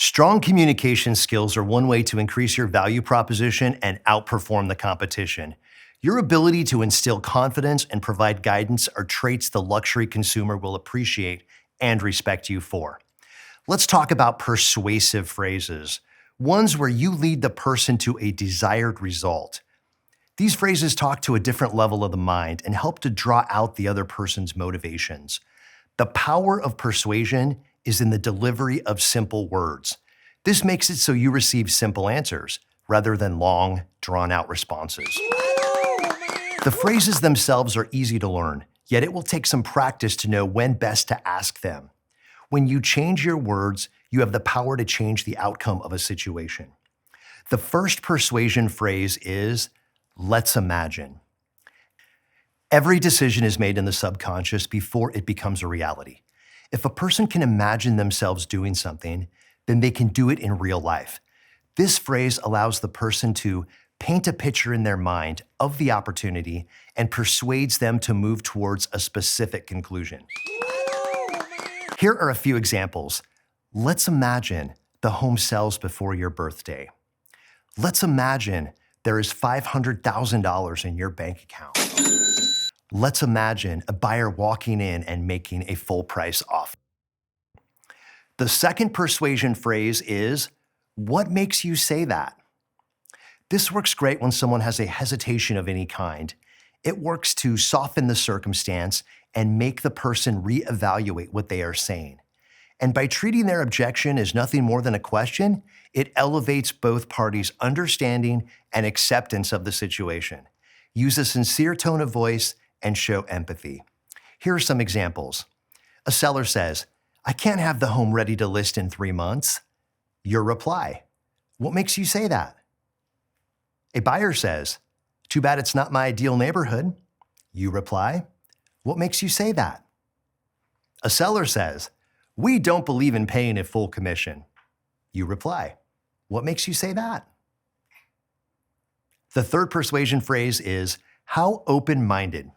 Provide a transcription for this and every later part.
Strong communication skills are one way to increase your value proposition and outperform the competition. Your ability to instill confidence and provide guidance are traits the luxury consumer will appreciate and respect you for. Let's talk about persuasive phrases, ones where you lead the person to a desired result. These phrases talk to a different level of the mind and help to draw out the other person's motivations. The power of persuasion is in the delivery of simple words. This makes it so you receive simple answers rather than long, drawn-out responses. The phrases themselves are easy to learn, yet it will take some practice to know when best to ask them. When you change your words, you have the power to change the outcome of a situation. The first persuasion phrase is, "Let's imagine." Every decision is made in the subconscious before it becomes a reality. If a person can imagine themselves doing something, then they can do it in real life. This phrase allows the person to paint a picture in their mind of the opportunity and persuades them to move towards a specific conclusion. Here are a few examples. Let's imagine the home sells before your birthday. Let's imagine there is $500,000 in your bank account. Let's imagine a buyer walking in and making a full price offer. The second persuasion phrase is, "What makes you say that?" This works great when someone has a hesitation of any kind. It works to soften the circumstance and make the person reevaluate what they are saying. And by treating their objection as nothing more than a question, it elevates both parties' understanding and acceptance of the situation. Use a sincere tone of voice and show empathy. Here are some examples. A seller says, "I can't have the home ready to list in 3 months." Your reply, "What makes you say that?" A buyer says, "Too bad it's not my ideal neighborhood." You reply, "What makes you say that?" A seller says, "We don't believe in paying a full commission." You reply, "What makes you say that?" The third persuasion phrase is, "How open-minded?"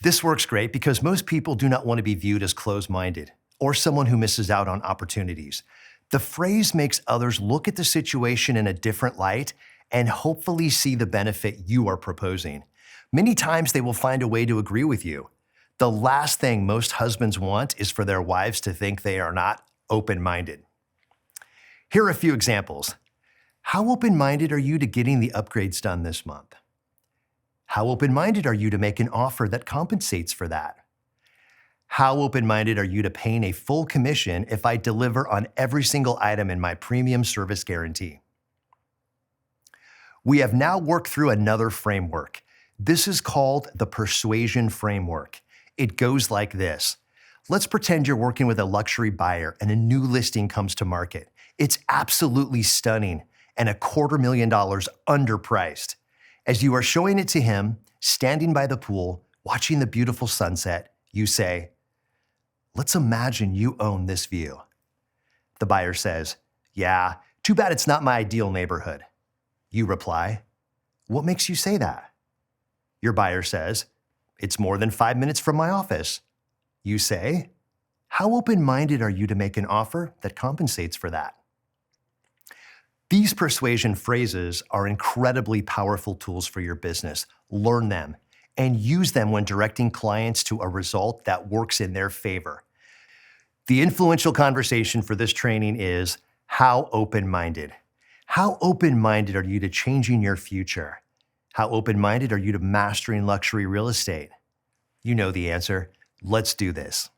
This works great because most people do not want to be viewed as closed-minded or someone who misses out on opportunities. The phrase makes others look at the situation in a different light and hopefully see the benefit you are proposing. Many times they will find a way to agree with you. The last thing most husbands want is for their wives to think they are not open-minded. Here are a few examples. How open-minded are you to getting the upgrades done this month? How open-minded are you to make an offer that compensates for that? How open-minded are you to paying a full commission if I deliver on every single item in my premium service guarantee? We have now worked through another framework. This is called the Persuasion framework. It goes like this. Let's pretend you're working with a luxury buyer and a new listing comes to market. It's absolutely stunning and $250,000 underpriced. As you are showing it to him, standing by the pool, watching the beautiful sunset, you say, "Let's imagine you own this view." The buyer says, "Yeah, too bad it's not my ideal neighborhood." You reply, "What makes you say that?" Your buyer says, "It's more than 5 minutes from my office." You say, "How open-minded are you to make an offer that compensates for that?" These persuasion phrases are incredibly powerful tools for your business. Learn them and use them when directing clients to a result that works in their favor. The influential conversation for this training is, how open-minded? How open-minded are you to changing your future? How open-minded are you to mastering luxury real estate? You know the answer. Let's do this.